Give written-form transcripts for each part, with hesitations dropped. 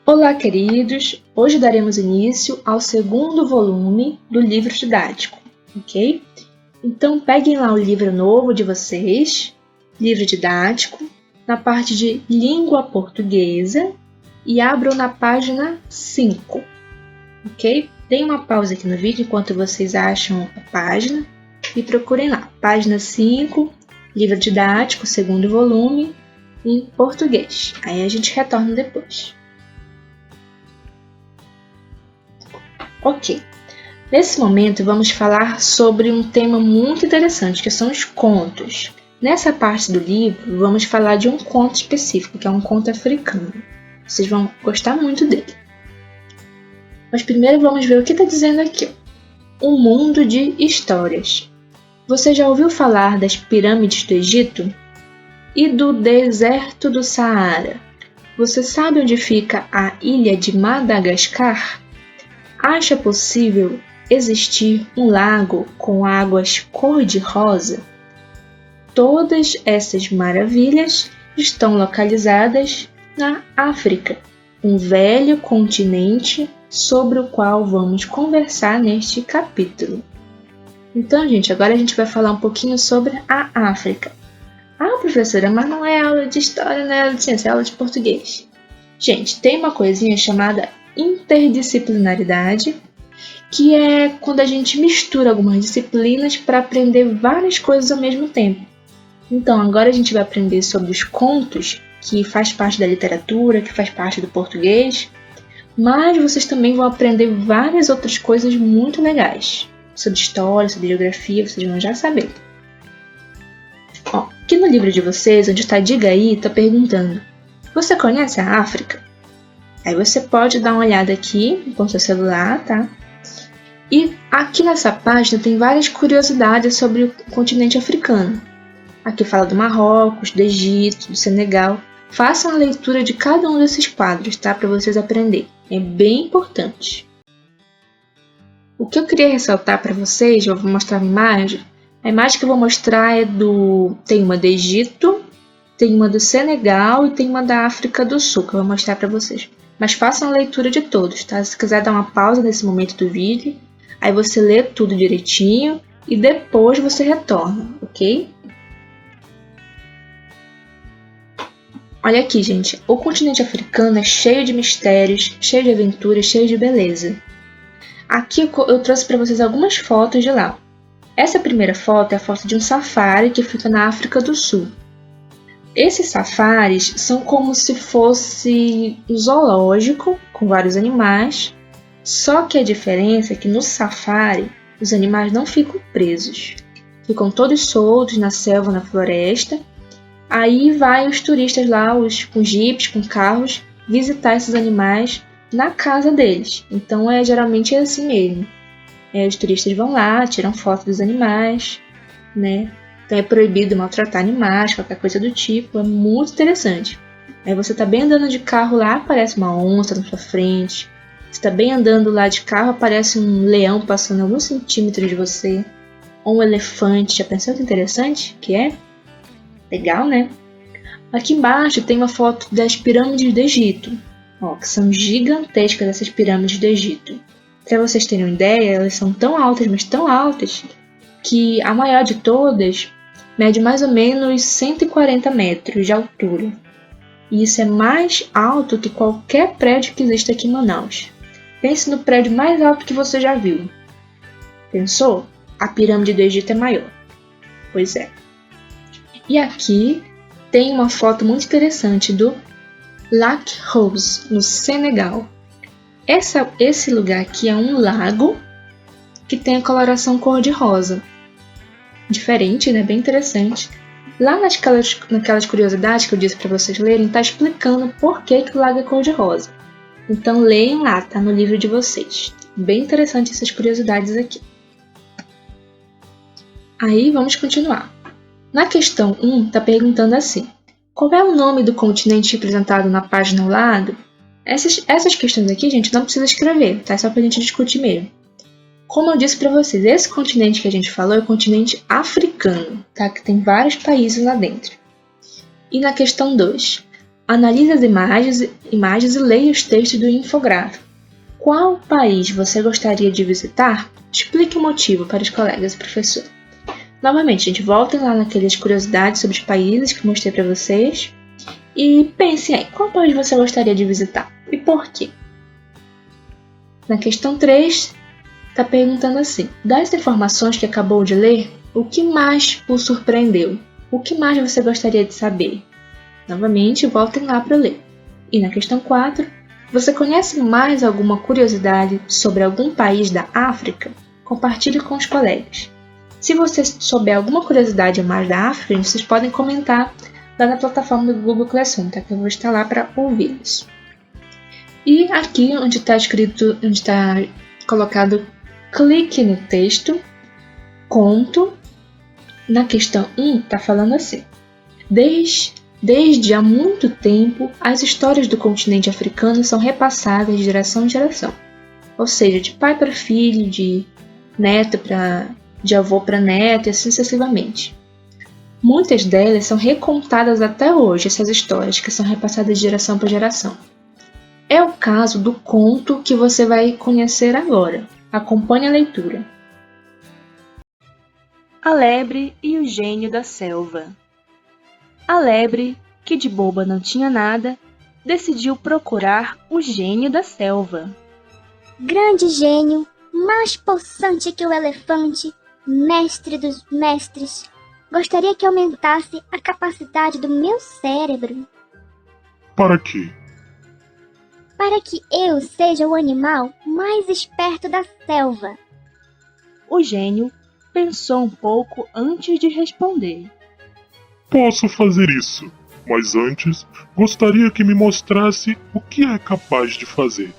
Olá, queridos! Hoje daremos início ao segundo volume do livro didático, ok? Então, peguem lá o livro novo de vocês, livro didático, na parte de língua portuguesa e abram na página 5, ok? Deem uma pausa aqui no vídeo enquanto vocês acham a página e procurem lá, página 5, livro didático, segundo volume, em português. Aí a gente retorna depois. Ok, nesse momento vamos falar sobre um tema muito interessante, que são os contos. Nessa parte do livro, vamos falar de um conto específico, que é um conto africano. Vocês vão gostar muito dele. Mas primeiro vamos ver o que está dizendo aqui. Um mundo de histórias. Você já ouviu falar das pirâmides do Egito? E do deserto do Saara? Você sabe onde fica a ilha de Madagascar? Acha possível existir um lago com águas cor-de-rosa? Todas essas maravilhas estão localizadas na África, um velho continente sobre o qual vamos conversar neste capítulo. Então, gente, agora a gente vai falar um pouquinho sobre a África. Ah, professora, mas não é aula de história, não é aula de ciência, é aula de português. Gente, tem uma coisinha chamada interdisciplinaridade, que é quando a gente mistura algumas disciplinas para aprender várias coisas ao mesmo tempo. Então, agora a gente vai aprender sobre os contos, que faz parte da literatura, que faz parte do português, mas vocês também vão aprender várias outras coisas muito legais. Sobre história, sobre geografia, vocês vão já saber. Ó, aqui no livro de vocês, onde está Diga Aí, está perguntando: você conhece a África? Aí você pode dar uma olhada aqui com seu celular, tá? E aqui nessa página tem várias curiosidades sobre o continente africano. Aqui fala do Marrocos, do Egito, do Senegal. Façam a leitura de cada um desses quadros, tá? Para vocês aprenderem. É bem importante. O que eu queria ressaltar para vocês, eu vou mostrar uma imagem. A imagem que eu vou mostrar é tem uma do Egito, tem uma do Senegal e tem uma da África do Sul, que eu vou mostrar para vocês. Mas façam a leitura de todos, tá? Se quiser dar uma pausa nesse momento do vídeo, aí você lê tudo direitinho e depois você retorna, ok? Olha aqui, gente. O continente africano é cheio de mistérios, cheio de aventuras, cheio de beleza. Aqui eu trouxe para vocês algumas fotos de lá. Essa primeira foto é a foto de um safari que fica na África do Sul. Esses safaris são como se fosse um zoológico com vários animais, só que a diferença é que no safari os animais não ficam presos, ficam todos soltos na selva, na floresta. Aí vai os turistas lá, com jipes, com carros, visitar esses animais na casa deles. Então geralmente é assim mesmo. Os turistas vão lá, tiram foto dos animais, né? Então é proibido maltratar animais, qualquer coisa do tipo, é muito interessante. Aí você tá bem andando de carro lá, aparece uma onça na sua frente. Você tá bem andando lá de carro, aparece um leão passando alguns centímetros de você. Ou um elefante, já pensou que interessante que é? Legal, né? Aqui embaixo tem uma foto das pirâmides do Egito, ó, que são gigantescas essas pirâmides do Egito. Para vocês terem uma ideia, elas são tão altas, mas tão altas, que a maior de todas mede mais ou menos 140 metros de altura. E isso é mais alto que qualquer prédio que existe aqui em Manaus. Pense no prédio mais alto que você já viu. Pensou? A pirâmide do Egito é maior. Pois é. E aqui tem uma foto muito interessante do Lac Rose, no Senegal. Esse lugar aqui é um lago que tem a coloração cor-de-rosa. Diferente, né? Bem interessante. Lá naquelas curiosidades que eu disse para vocês lerem, está explicando por que o lago é cor-de-rosa. Então leiam lá, tá no livro de vocês. Bem interessante essas curiosidades aqui. Aí vamos continuar. Na questão 1, está perguntando assim: qual é o nome do continente representado na página ao lado? Essas questões aqui, gente, não precisa escrever, tá? É só pra gente discutir mesmo. Como eu disse para vocês, esse continente que a gente falou é o continente africano, tá? Que tem vários países lá dentro. E na questão 2, Analise as imagens e leia os textos do infográfico. Qual país você gostaria de visitar? Explique o motivo para os colegas e professor. Novamente, gente, voltem lá naquelas curiosidades sobre os países que mostrei para vocês e pensem aí, qual país você gostaria de visitar e por quê? Na questão 3, está perguntando assim: das informações que acabou de ler, o que mais o surpreendeu? O que mais você gostaria de saber? Novamente, voltem lá para ler. E na questão 4, você conhece mais alguma curiosidade sobre algum país da África? Compartilhe com os colegas. Se você souber alguma curiosidade a mais da África, vocês podem comentar lá na plataforma do Google Classroom, tá? Que eu vou estar lá para ouvi-los. E aqui onde está escrito, onde está colocado, clique no texto, conto. Na questão 1 está falando assim: Desde há muito tempo, as histórias do continente africano são repassadas de geração em geração, ou seja, de pai para filho, de avô para neto e assim sucessivamente. Muitas delas são recontadas até hoje, essas histórias que são repassadas de geração para geração. É o caso do conto que você vai conhecer agora. Acompanhe a leitura. A lebre e o gênio da selva. A lebre, que de boba não tinha nada, decidiu procurar o gênio da selva. Grande gênio, mais possante que o elefante, mestre dos mestres, gostaria que aumentasse a capacidade do meu cérebro. Para quê? Para que eu seja o animal mais esperto da selva. O gênio pensou um pouco antes de responder. Posso fazer isso, mas antes gostaria que me mostrasse o que é capaz de fazer.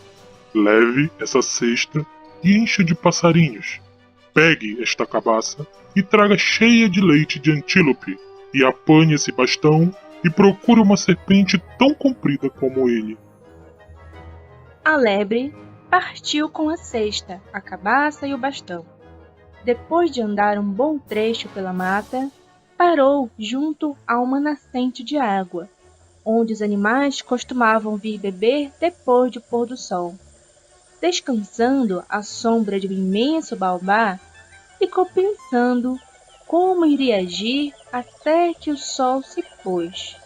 Leve essa cesta e encha de passarinhos. Pegue esta cabaça e traga cheia de leite de antílope, e apanhe esse bastão e procure uma serpente tão comprida como ele. A lebre partiu com a cesta, a cabaça e o bastão. Depois de andar um bom trecho pela mata, parou junto a uma nascente de água, onde os animais costumavam vir beber depois do pôr do sol. Descansando à sombra de um imenso baobá, ficou pensando como iria agir até que o sol se pôs.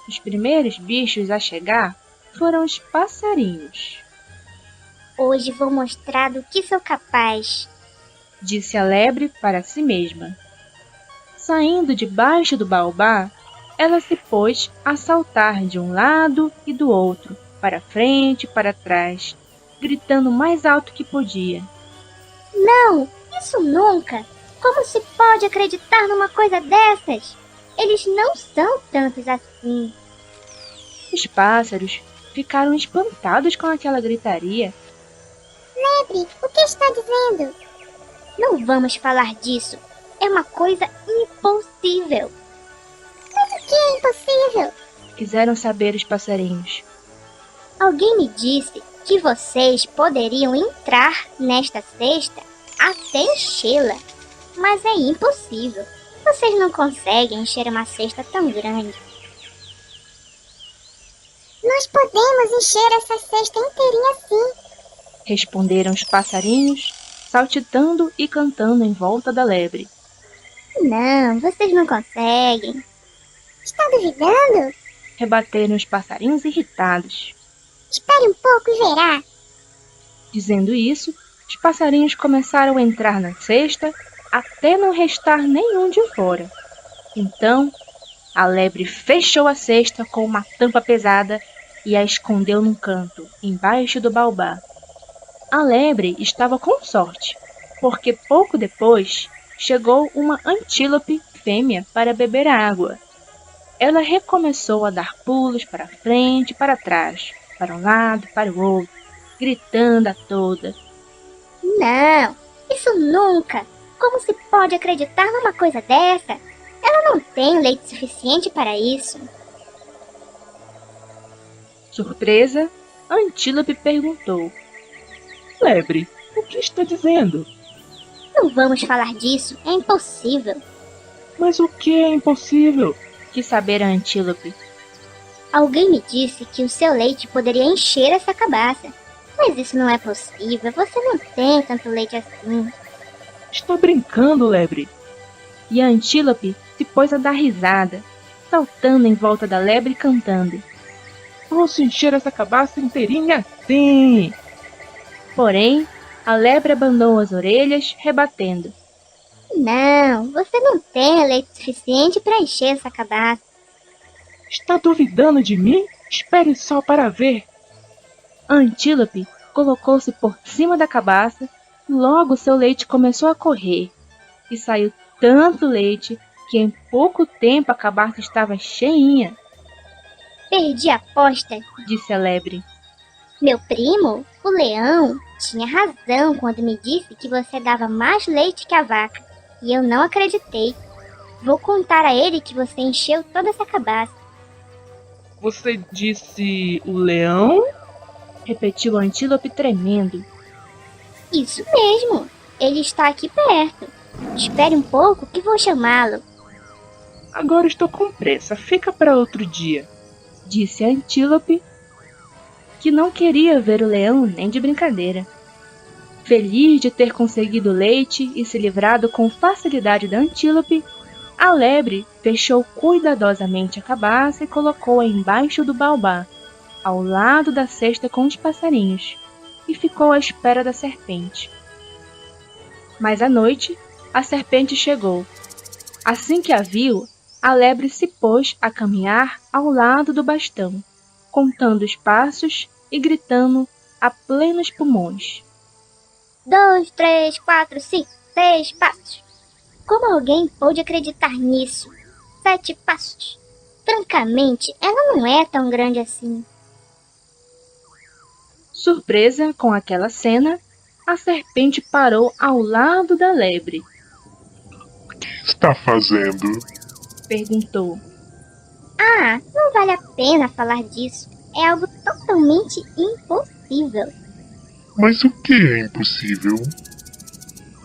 Os primeiros bichos a chegar foram os passarinhos. Hoje vou mostrar do que sou capaz, disse a lebre para si mesma. Saindo debaixo do baobá, ela se pôs a saltar de um lado e do outro, para frente e para trás, gritando o mais alto que podia. Não, isso nunca! Como se pode acreditar numa coisa dessas? Eles não são tantos assim. Os pássaros ficaram espantados com aquela gritaria. Lebre, o que está dizendo? Não vamos falar disso. É uma coisa impossível. Mas o que é impossível? Quiseram saber os passarinhos. Alguém me disse que vocês poderiam entrar nesta cesta até enchê-la. Mas é impossível. Vocês não conseguem encher uma cesta tão grande. Nós podemos encher essa cesta inteirinha assim, responderam os passarinhos, saltitando e cantando em volta da lebre. Não, vocês não conseguem. Está duvidando? Rebateram os passarinhos irritados. Espere um pouco e verá. Dizendo isso, os passarinhos começaram a entrar na cesta até não restar nenhum de fora. Então, a lebre fechou a cesta com uma tampa pesada e a escondeu num canto, embaixo do baobá. A lebre estava com sorte, porque pouco depois chegou uma antílope fêmea para beber água. Ela recomeçou a dar pulos para frente e para trás, para um lado e para o outro, gritando a toda. Não, isso nunca! Como se pode acreditar numa coisa dessa? Ela não tem leite suficiente para isso. Surpresa, a antílope perguntou. Lebre, o que está dizendo? Não vamos falar disso, é impossível. Mas o que é impossível? Quis saber a antílope. Alguém me disse que o seu leite poderia encher essa cabaça. Mas isso não é possível, você não tem tanto leite assim. Está brincando, lebre? E a antílope se pôs a dar risada, saltando em volta da lebre e cantando. Posso encher essa cabaça inteirinha? Sim! Porém, a lebre abanou as orelhas, rebatendo. Não, você não tem leite suficiente para encher essa cabaça. Está duvidando de mim? Espere só para ver. A antílope colocou-se por cima da cabaça e logo seu leite começou a correr. E saiu tanto leite que em pouco tempo a cabaça estava cheinha, Perdi a aposta. disse a lebre. Meu primo, o leão, tinha razão quando me disse que você dava mais leite que a vaca. E eu não acreditei. Vou contar a ele que você encheu toda essa cabaça. Você disse o leão? Repetiu a antílope tremendo. Isso mesmo, ele está aqui perto. Espere um pouco que vou chamá-lo. Agora estou com pressa, fica para outro dia. Disse a antílope, que não queria ver o leão nem de brincadeira. Feliz de ter conseguido o leite e se livrado com facilidade da antílope, a lebre fechou cuidadosamente a cabaça e colocou-a embaixo do baobá, ao lado da cesta com os passarinhos, e ficou à espera da serpente. Mas à noite, a serpente chegou. Assim que a viu, a lebre se pôs a caminhar ao lado do bastão, contando os passos e gritando a plenos pulmões. 2, 3, 4, 5, 6 passos. Como alguém pôde acreditar nisso? 7 passos. Francamente, ela não é tão grande assim. Surpresa com aquela cena, a serpente parou ao lado da lebre. O que está fazendo? Perguntou. Ah, não vale a pena falar disso. É algo totalmente impossível. Mas o que é impossível?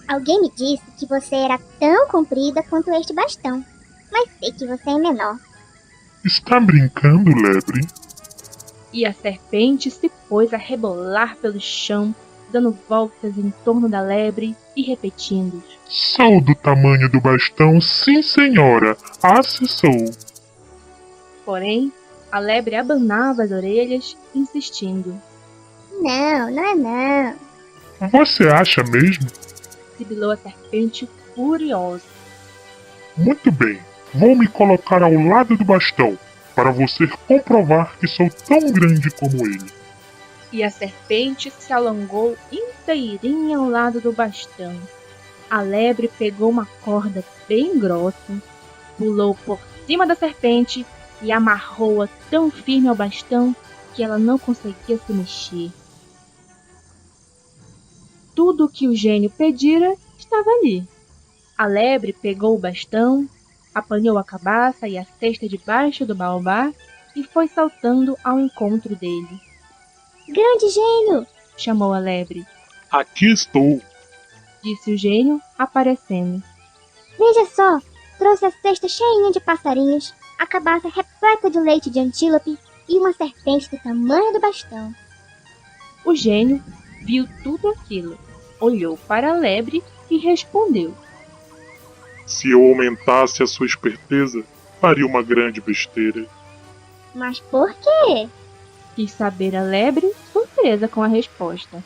Alguém me disse que você era tão comprida quanto este bastão, mas sei que você é menor. Está brincando, lebre? E a serpente se pôs a rebolar pelo chão, dando voltas em torno da lebre e repetindo. Sou do tamanho do bastão, sim senhora, acessou. Porém, a lebre abanava as orelhas, insistindo. Não, não é não. Você acha mesmo? Sibilou a serpente furiosa. Muito bem, vou me colocar ao lado do bastão, para você comprovar que sou tão grande como ele. E a serpente se alongou inteirinha ao lado do bastão. A lebre pegou uma corda bem grossa, pulou por cima da serpente e amarrou-a tão firme ao bastão que ela não conseguia se mexer. Tudo o que o gênio pedira estava ali. A lebre pegou o bastão, apanhou a cabaça e a cesta debaixo do baobá e foi saltando ao encontro dele. Grande gênio! Chamou a lebre. Aqui estou. Disse o gênio, aparecendo. Veja só, trouxe a cesta cheinha de passarinhos, a cabaça repleta de leite de antílope e uma serpente do tamanho do bastão. O gênio viu tudo aquilo, olhou para a lebre e respondeu. Se eu aumentasse a sua esperteza, faria uma grande besteira. Mas por quê? Quis saber a lebre, surpresa com a resposta.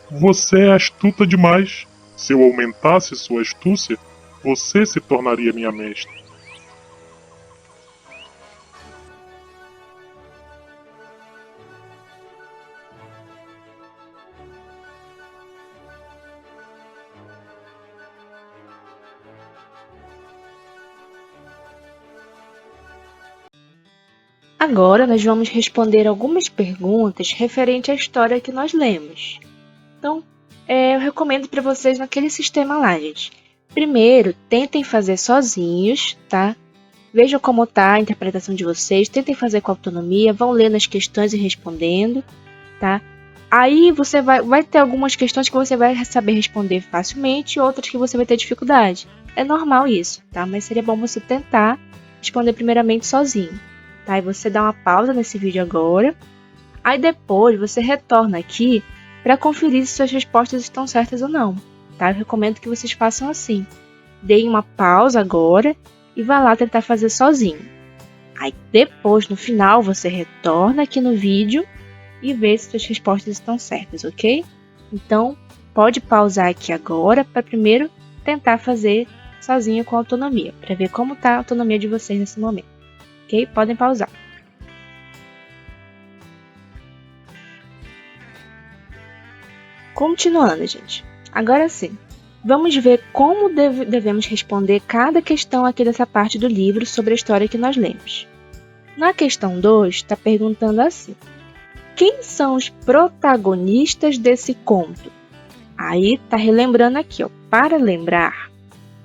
Você é astuta demais. Se eu aumentasse sua astúcia, você se tornaria minha mestra. Agora nós vamos responder algumas perguntas referente à história que nós lemos. Então, eu recomendo para vocês naquele sistema lá, gente. Primeiro, tentem fazer sozinhos, tá? Vejam como tá a interpretação de vocês, tentem fazer com autonomia, vão lendo as questões e respondendo, tá? Aí você vai ter algumas questões que você vai saber responder facilmente e outras que você vai ter dificuldade. É normal isso, tá? Mas seria bom você tentar responder primeiramente sozinho. tá? E você dá uma pausa nesse vídeo agora. Aí depois você retorna aqui para conferir se suas respostas estão certas ou não, tá? Eu recomendo que vocês façam assim. Deem uma pausa agora e vá lá tentar fazer sozinho. Aí depois, no final, você retorna aqui no vídeo e vê se suas respostas estão certas, ok? Então, pode pausar aqui agora para primeiro tentar fazer sozinho com autonomia, para ver como está a autonomia de vocês nesse momento, ok? Podem pausar. Continuando, gente. Agora sim, vamos ver como devemos responder cada questão aqui dessa parte do livro sobre a história que nós lemos. Na questão 2, está perguntando assim: quem são os protagonistas desse conto? Aí está relembrando aqui, ó. Para lembrar,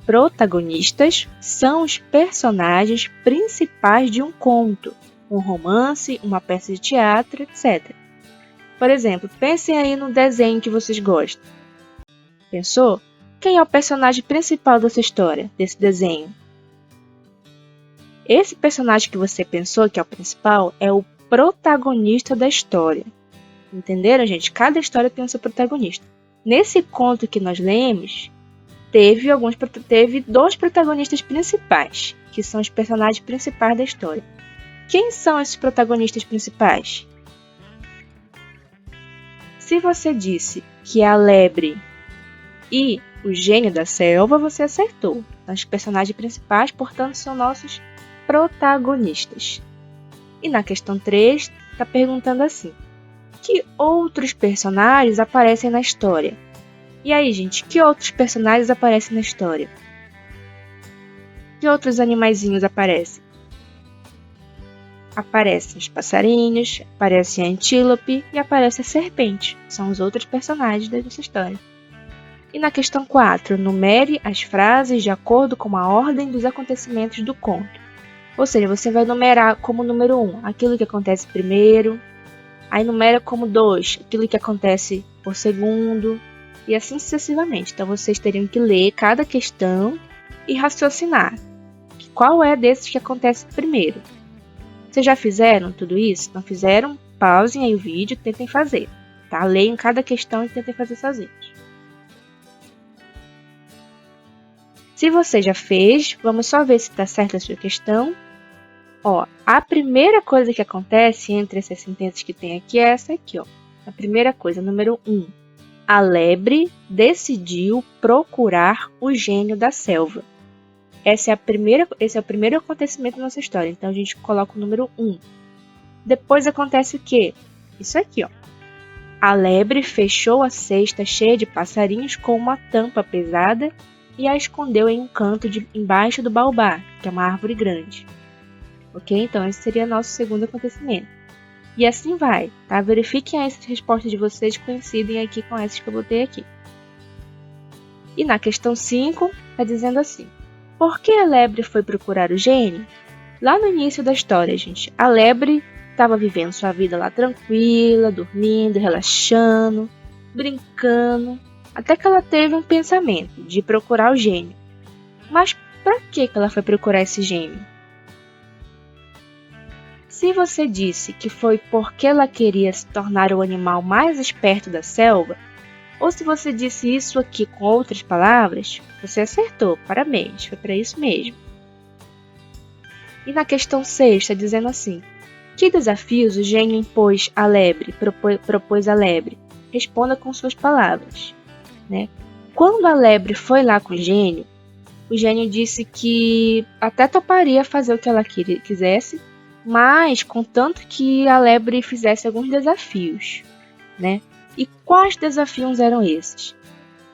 protagonistas são os personagens principais de um conto, um romance, uma peça de teatro, etc. Por exemplo, pensem aí no desenho que vocês gostam. Pensou? Quem é o personagem principal dessa história, desse desenho? Esse personagem que você pensou que é o principal é o protagonista da história. Entenderam, gente? Cada história tem o seu protagonista. Nesse conto que nós lemos, teve 2 protagonistas principais, que são os personagens principais da história. Quem são esses protagonistas principais? Se você disse que é a lebre e o gênio da selva, você acertou. Então, os personagens principais, portanto, são nossos protagonistas. E na questão 3, está perguntando assim: que outros personagens aparecem na história? E aí, gente, que outros personagens aparecem na história? Que outros animaizinhos aparecem? Aparecem os passarinhos, aparece a antílope e aparece a serpente. São os outros personagens dessa história. E na questão 4, numere as frases de acordo com a ordem dos acontecimentos do conto. Ou seja, você vai numerar como número 1 aquilo que acontece primeiro, aí numera como 2 aquilo que acontece por segundo, e assim sucessivamente. Então vocês teriam que ler cada questão e raciocinar. Qual é desses que acontece primeiro? Vocês já fizeram tudo isso? Não fizeram? Pausem aí o vídeo e tentem fazer. Tá? Leiam cada questão e tentem fazer sozinhos. Se você já fez, vamos só ver se está certa a sua questão. Ó, a primeira coisa que acontece entre essas sentenças que tem aqui é essa aqui, ó. A primeira coisa, número 1. A lebre decidiu procurar o gênio da selva. Esse é o primeiro acontecimento da nossa história. Então, a gente coloca o número 1. Depois acontece o quê? Isso aqui, ó. A lebre fechou a cesta cheia de passarinhos com uma tampa pesada e a escondeu em um canto embaixo do baobá, que é uma árvore grande. Ok? Então, esse seria nosso segundo acontecimento. E assim vai, tá? Verifiquem aí se as respostas de vocês coincidem aqui com essas que eu botei aqui. E na questão 5, está dizendo assim: por que a lebre foi procurar o gênio? Lá no início da história, gente, a lebre estava vivendo sua vida lá tranquila, dormindo, relaxando, brincando, até que ela teve um pensamento de procurar o gênio. Mas para que ela foi procurar esse gênio? Se você disse que foi porque ela queria se tornar o animal mais esperto da selva, ou se você disse isso aqui com outras palavras, você acertou, parabéns, foi para isso mesmo. E na questão 6 está dizendo assim: que desafios o gênio impôs à lebre, propôs à lebre? Responda com suas palavras. Né? Quando a lebre foi lá com o gênio disse que até toparia fazer o que ela quisesse, mas contanto que a lebre fizesse alguns desafios, né? E quais desafios eram esses?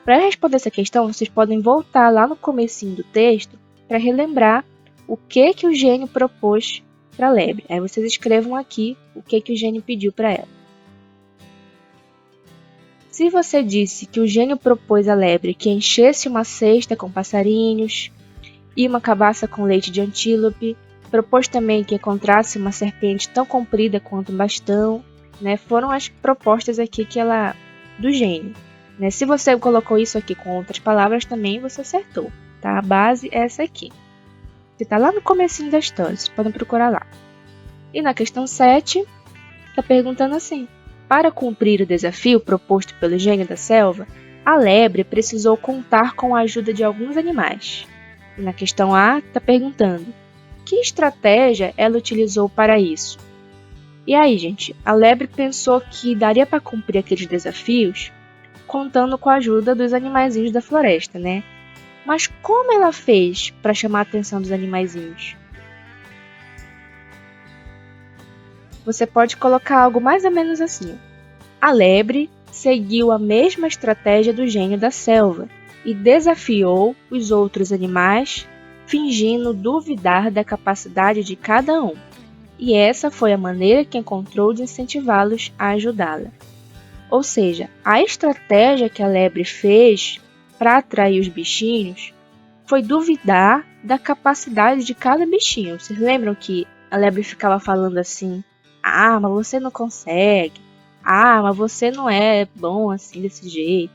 Para responder essa questão, vocês podem voltar lá no comecinho do texto para relembrar o que o gênio propôs para a lebre. Aí vocês escrevam aqui o que o gênio pediu para ela. Se você disse que o gênio propôs à lebre que enchesse uma cesta com passarinhos e uma cabaça com leite de antílope, propôs também que encontrasse uma serpente tão comprida quanto um bastão, né? Foram as propostas aqui do gênio. Né? Se você colocou isso aqui com outras palavras também, você acertou. Tá? A base é essa aqui. Que está lá no comecinho da história, vocês podem procurar lá. E na questão 7, está perguntando assim: para cumprir o desafio proposto pelo gênio da selva, a lebre precisou contar com a ajuda de alguns animais. E na questão A, está perguntando: que estratégia ela utilizou para isso? E aí, gente, a lebre pensou que daria para cumprir aqueles desafios contando com a ajuda dos animaizinhos da floresta, né? Mas como ela fez para chamar a atenção dos animaizinhos? Você pode colocar algo mais ou menos assim. A lebre seguiu a mesma estratégia do gênio da selva e desafiou os outros animais, fingindo duvidar da capacidade de cada um. E essa foi a maneira que encontrou de incentivá-los a ajudá-la. Ou seja, a estratégia que a lebre fez para atrair os bichinhos foi duvidar da capacidade de cada bichinho. Vocês lembram que a lebre ficava falando assim: ah, mas você não consegue. Ah, mas você não é bom assim desse jeito.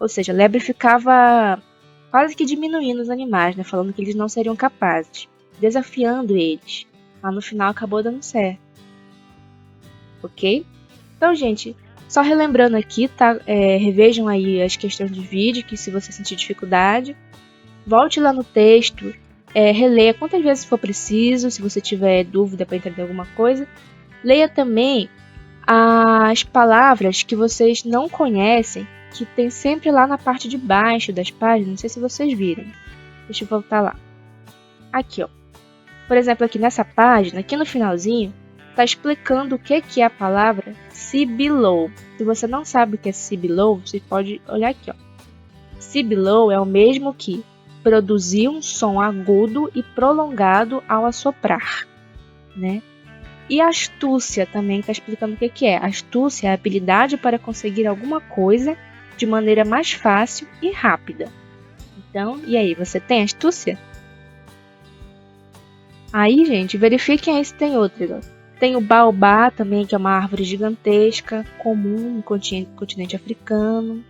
Ou seja, a lebre ficava quase que diminuindo os animais, né? Falando que eles não seriam capazes, desafiando eles. Mas no final acabou dando certo. Ok? Então, gente, só relembrando aqui, tá? Revejam aí as questões do vídeo, que se você sentir dificuldade, volte lá no texto, releia quantas vezes for preciso, se você tiver dúvida para entender alguma coisa. Leia também as palavras que vocês não conhecem, que tem sempre lá na parte de baixo das páginas. Não sei se vocês viram. Deixa eu voltar lá. Aqui, ó. Por exemplo, aqui nessa página, aqui no finalzinho, está explicando o que é a palavra sibilou. Se você não sabe o que é sibilou, você pode olhar aqui, ó. Sibilou é o mesmo que produzir um som agudo e prolongado ao assoprar, né? E astúcia também está explicando o que é. Astúcia é a habilidade para conseguir alguma coisa de maneira mais fácil e rápida. Então, e aí, você tem astúcia? Aí, gente, verifiquem aí se tem outra. Tem o baobá também, que é uma árvore gigantesca, comum no continente africano.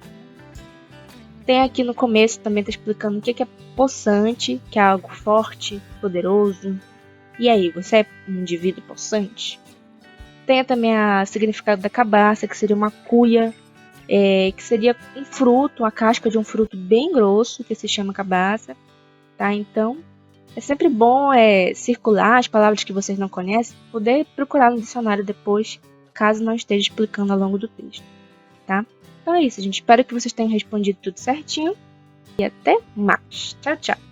Tem aqui no começo também está explicando o que é possante, que é algo forte, poderoso. E aí, você é um indivíduo possante? Tem também o significado da cabaça, que seria uma cuia, que seria um fruto, a casca de um fruto bem grosso, que se chama cabaça. Tá? Então, é sempre bom circular as palavras que vocês não conhecem, poder procurar no dicionário depois, caso não esteja explicando ao longo do texto. Tá? Então é isso, gente. Espero que vocês tenham respondido tudo certinho. E até mais. Tchau, tchau.